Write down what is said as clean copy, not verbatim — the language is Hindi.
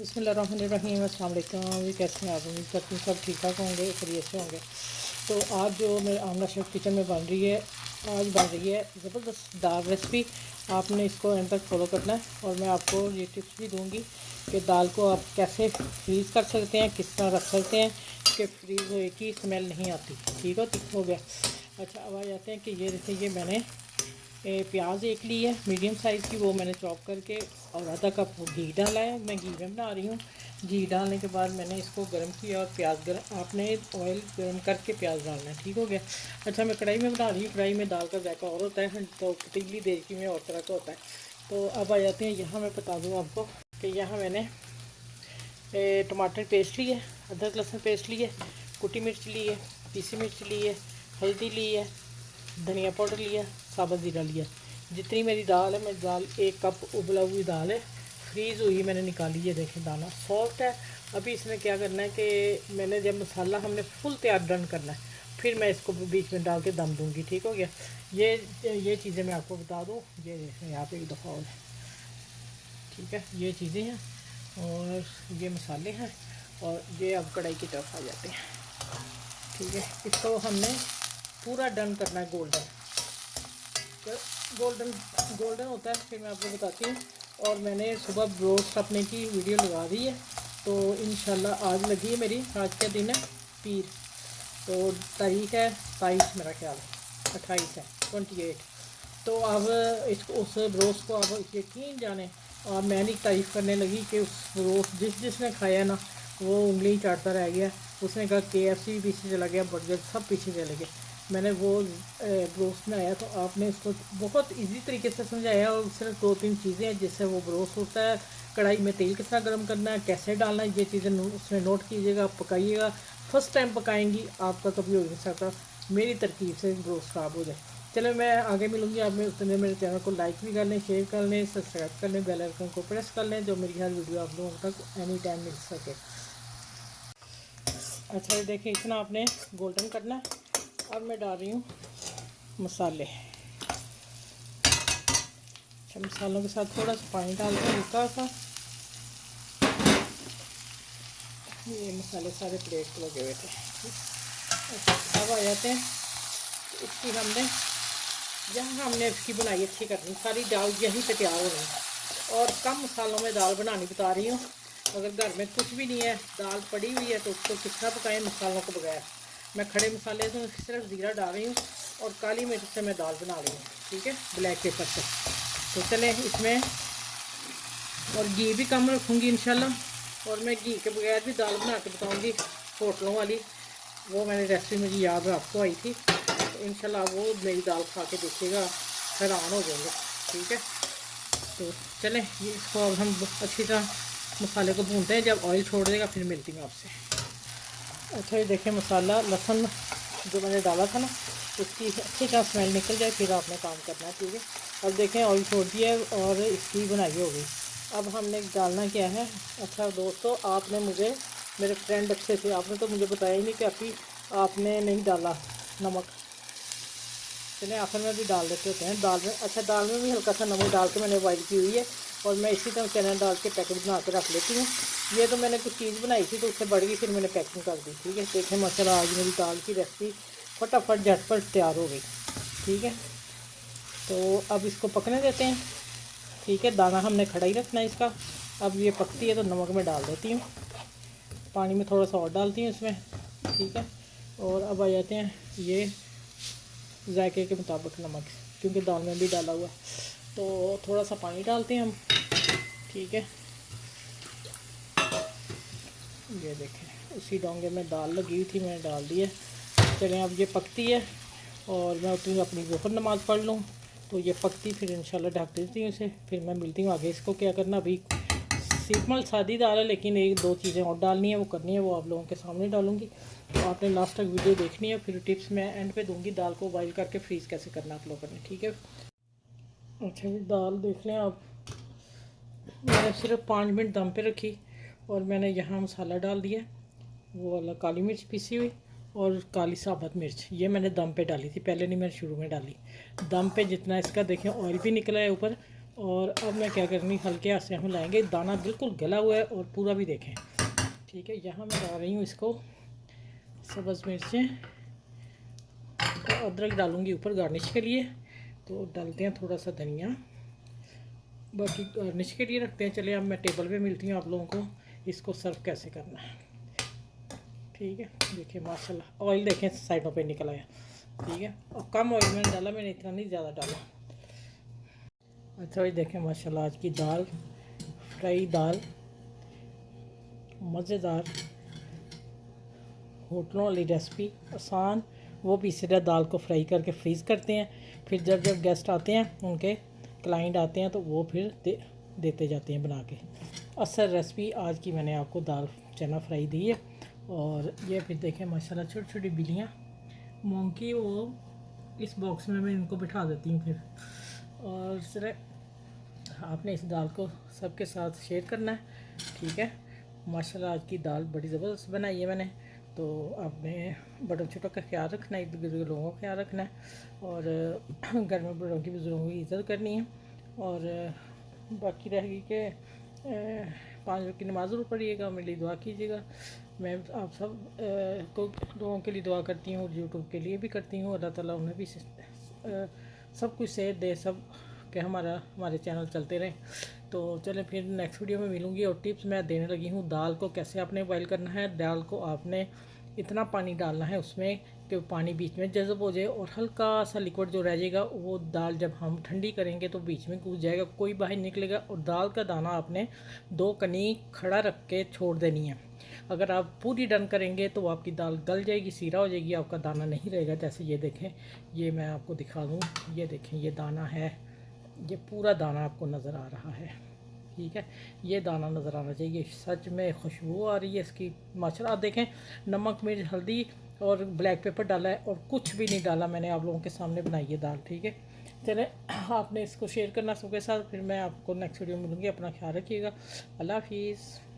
बिस्मिल्लाहिर्रहमानिर्रहीम। अस्सलाम वालेकुम। कैसे हैं आप? उम्मीद करती हूँ सब ठीक ठाक होंगे, खैरियत से होंगे। तो आज जो मेरे आमना शेफ़ किचन में बन रही है, आज बन रही है ज़बरदस्त दाल रेसिपी। आपने इसको एंड तक फॉलो करना है और मैं आपको ये टिप्स भी दूँगी कि दाल को आप कैसे फ्रीज़ कर सकते हैं, किस तरह रख सकते हैं कि फ्रीज़ होए की स्मेल नहीं आती। ठीक हो गया। अच्छा, अब आ जाते हैं कि ये देखिए, ये मैंने प्याज एक ली है मीडियम साइज़ की, वो मैंने चॉप करके और आधा कप घी डाला है। मैं घी में बना रही हूँ। घी डालने के बाद मैंने इसको गर्म किया और प्याज गर्म, आपने ऑयल गर्म करके प्याज डालना है। ठीक हो गया। अच्छा, मैं कढ़ाई में बना रही हूँ। कढ़ाई में दाल का जायका और होता है, तो पतीली देगी में और तरह का होता है। तो अब आ जाते हैं, यहाँ मैं बता दूँ आपको कि यहाँ मैंने टमाटर पेस्ट ली है, अदरक लहसुन पेस्ट ली है, कुटी मिर्च ली है, पीसी मिर्च ली है, हल्दी ली है, धनिया पाउडर लिया, साबुत ज़ीरा लिया। जितनी मेरी दाल है, मेरी दाल 1 कप उबला हुई दाल है, फ्रीज़ हुई मैंने निकाली है। देखें दाना सॉफ्ट है। अभी इसमें क्या करना है कि मैंने जब मसाला हमने फुल तैयार डन करना है, फिर मैं इसको बीच में डाल के दम दूँगी। ठीक हो गया। ये चीज़ें मैं आपको बता दूँ। ये देखें यहाँ पे एक दफ़ा और, ठीक है, ये चीज़ें हैं और ये मसाले हैं और ये अब कढ़ाई की तरफ आ जाते हैं। ठीक है, इसको हमने पूरा डन करना है गोल्डन। गोल्डन गोल्डन होता है, फिर मैं आपको बताती हूँ। और मैंने सुबह ब्रोस्ट अपने की वीडियो लगा दी है, तो इंशाल्लाह आज लगी है मेरी। आज का दिन है पीर, तो तारीख है 22, मेरा ख्याल है 28 है, 28। तो अब इसको, उस ब्रोस्ट को अब यकीन जाने, और मैंने तारीफ़ करने लगी कि उस ब्रोस्ट जिसने खाया ना, वो उंगली चाटता रह गया। उसने कहा KFC भी पीछे चला गया, बर्गर सब पीछे चले गए। मैंने वो ब्रोस्ट बनाया, तो आपने इसको बहुत इजी तरीके से समझाया और सिर्फ 2-3 चीज़ें हैं जिससे वो ब्रोस्ट होता है। कढ़ाई में तेल कितना गर्म करना है, कैसे डालना है, ये चीज़ें उसमें नोट कीजिएगा, पकाइएगा। फर्स्ट टाइम पकाएंगी, आपका कभी हो नहीं सकता मेरी तरकीब से ब्रोस्ट ख़राब हो जाए। चलो, मैं आगे मिलूँगी आप में, उतने मेरे चैनल को लाइक भी कर लें, शेयर कर लें, सब्सक्राइब कर लें, बेल आइकन को प्रेस कर लें, जो मेरी हर वीडियो आप लोगों तक एनी टाइम मिल सके। अच्छा, ये देखिए, इतना आपने गोल्डन करना है। अब मैं डाल रही हूँ मसाले। अच्छा, मसालों के साथ थोड़ा सा पानी डाल के हल्का सा, ये मसाले सारे प्लेट पे लगे हुए थे। अच्छा, अब आ जाते हैं इसकी, हमने इसकी बनाई अच्छी करनी, सारी दाल यहीं पे तैयार होनी है और कम मसालों में दाल बनानी बता रही हूँ। अगर घर में कुछ भी नहीं है, दाल पड़ी हुई है, तो उसको कितना पकाएं मसालों को बगैर। मैं खड़े मसाले से सिर्फ ज़ीरा डाल रही हूँ और काली मिर्च से मैं दाल बना रही हूँ। ठीक है, ब्लैक पेपर से। तो चले इसमें, और घी भी कम रखूँगी इंशाल्लाह। और मैं घी के बगैर भी दाल बना के बताऊँगी, होटलों वाली। वो मैंने रेसिपी मेरी याद आपको आई थी, तो इंशाल्लाह वो मेरी दाल खा के देखिएगा, हैरान हो जाएंगे। ठीक है, तो चलें ये इसको अब हम अच्छी तरह मसाले को भूनते हैं। जब ऑयल छोड़ देगा फिर मिलती हूँ आपसे। अच्छा, ये देखें, मसाला लहसुन जो मैंने डाला था ना, उसकी अच्छी तरह स्मेल निकल जाए, फिर आपने काम करना है। ठीक है, अब देखें ऑयल छोड़ दिया है और इसकी बनाई हो गई। अब हमने डालना क्या है। अच्छा दोस्तों, आपने मुझे, मेरे फ्रेंड अच्छे थे, आपने तो मुझे बताया ही नहीं कि अभी आपने नहीं डाला नमक। चलिए आखिर में भी डाल देते होते हैं दाल में। अच्छा, दाल में भी हल्का सा नमक डाल के मैंने बॉइल की हुई है और मैं इसी तरह चना डाल के पैकेट बना के रख लेती हूँ। ये तो मैंने कुछ चीज़ बनाई थी तो उससे बढ़ गई, फिर मैंने पैकिंग कर दी। ठीक है, देखें माशाल्लाह आज मेरी दाल की रेसिपी फटाफट झटपट तैयार हो गई। ठीक है, तो अब इसको पकने देते हैं। ठीक है, दाना हमने खड़ा ही रखना है इसका। अब ये पकती है तो नमक में डाल देती हूँ, पानी में थोड़ा सा और डालती हूँ इसमें। ठीक है, और अब आ जाते हैं ये जायके के मुताबिक नमक, क्योंकि दाल में भी डाला हुआ है, तो थोड़ा सा पानी डालते हैं हम। ठीक है, ये देखें उसी डोंगे में दाल लगी हुई थी, मैंने डाल दी है। चलें, अब ये पकती है और मैं उतनी अपनी ज़ोहर नमाज़ पढ़ लूँ, तो ये पकती फिर इंशाल्लाह ढक देती हूँ इसे। फिर मैं मिलती हूँ आगे। इसको क्या करना, अभी सिंपल सादी दाल है, लेकिन 1-2 चीज़ें और डालनी है, वो करनी है, वो आप लोगों के सामने डालूँगी। तो आपने लास्ट तक वीडियो देखनी है, फिर टिप्स मैं एंड पे दूँगी। दाल को बॉइल करके फ्रीज़ कैसे करना आप लोगों ने। ठीक है, अच्छा जी, दाल देख लें आप, मैंने सिर्फ 5 मिनट दम पे रखी और मैंने यहाँ मसाला डाल दिया, वो वाला काली मिर्च पीसी हुई और काली साबुत मिर्च, ये मैंने दम पे डाली थी, पहले नहीं, मैंने शुरू में डाली। दम पे जितना इसका देखें ऑयल भी निकला है ऊपर और अब मैं क्या करूँगी, हल्के हाथ से हम लाएंगे, दाना बिल्कुल गला हुआ है और पूरा भी देखें, ठीक है। यहाँ मैं डाल रही हूँ इसको सब्ज़ मिर्चें और अदरक डालूँगी ऊपर गार्निश के लिए। तो डालते हैं थोड़ा सा धनिया, बाकी गार्निश के लिए रखते हैं। चलिए अब मैं टेबल पे मिलती हूँ आप लोगों को, इसको सर्व कैसे करना है, ठीक है। देखिए माशाल्लाह ऑयल देखें साइडों पे निकल आया, ठीक है। और कम ऑयल मैंने डाला, मैंने इतना नहीं ज़्यादा डाला। अच्छा भाई देखें माशाल्लाह आज की दाल, फ्राई दाल, मज़ेदार होटलों वाली रेसिपी, आसान। वो भी सीधा दाल को फ्राई करके फ्रीज़ करते हैं, फिर जब जब गेस्ट आते हैं, उनके क्लाइंट आते हैं, तो वो फिर देते जाते हैं बना के। असल रेसिपी आज की मैंने आपको दाल चना फ्राई दी है। और ये फिर देखें माशाल्लाह छोटी छोटी बिल्लियाँ मूंग की, वो इस बॉक्स में मैं इनको बिठा देती हूँ फिर। और सिर्फ आपने इस दाल को सबके साथ शेयर करना है, ठीक है। माशाल्लाह आज की दाल बड़ी ज़बरदस्त बनाई है मैंने। तो आपने बड़ों छोटों का ख्याल रखना है, इर्द गिर्द लोगों का ख्याल रखना है, और घर में बड़ों की बुज़ुर्गों की इज़्ज़त करनी है। और बाकी रहेगी कि 5 वक्त की नमाज़ ज़रूर पढ़िएगा, मेरे लिए दुआ कीजिएगा। मैं आप सब को लोगों के लिए दुआ करती हूँ, यूट्यूब के लिए भी करती हूँ। अल्लाह ताला उन्हें भी सब कुछ सेहत दे, सब कि हमारे चैनल चलते रहें। तो चलें फिर नेक्स्ट वीडियो में मिलूँगी। और टिप्स मैं देने लगी हूँ, दाल को कैसे आपने बॉयल करना है। दाल को आपने इतना पानी डालना है उसमें कि पानी बीच में जज़ब हो जाए, और हल्का सा लिक्विड जो रह जाएगा वो दाल जब हम ठंडी करेंगे तो बीच में घुस जाएगा, कोई बाहर निकलेगा। और दाल का दाना आपने 2 कनी खड़ा रख के छोड़ देनी है। अगर आप पूरी डन करेंगे तो आपकी दाल गल जाएगी, सीरा हो जाएगी, आपका दाना नहीं रहेगा। जैसे ये देखें, ये मैं आपको दिखा दूँ, ये देखें ये दाना है, ये पूरा दाना आपको नज़र आ रहा है, ठीक है। ये दाना नज़र आना चाहिए। सच में खुशबू आ रही है इसकी माशाल्लाह। आप देखें नमक मिर्च हल्दी और ब्लैक पेपर डाला है, और कुछ भी नहीं डाला मैंने, आप लोगों के सामने बनाई है दाल, ठीक है। चलें आपने इसको शेयर करना सबके साथ। फिर मैं आपको नेक्स्ट वीडियो में मिलूँगी। अपना ख्याल रखिएगा। अल्लाह हाफिज़।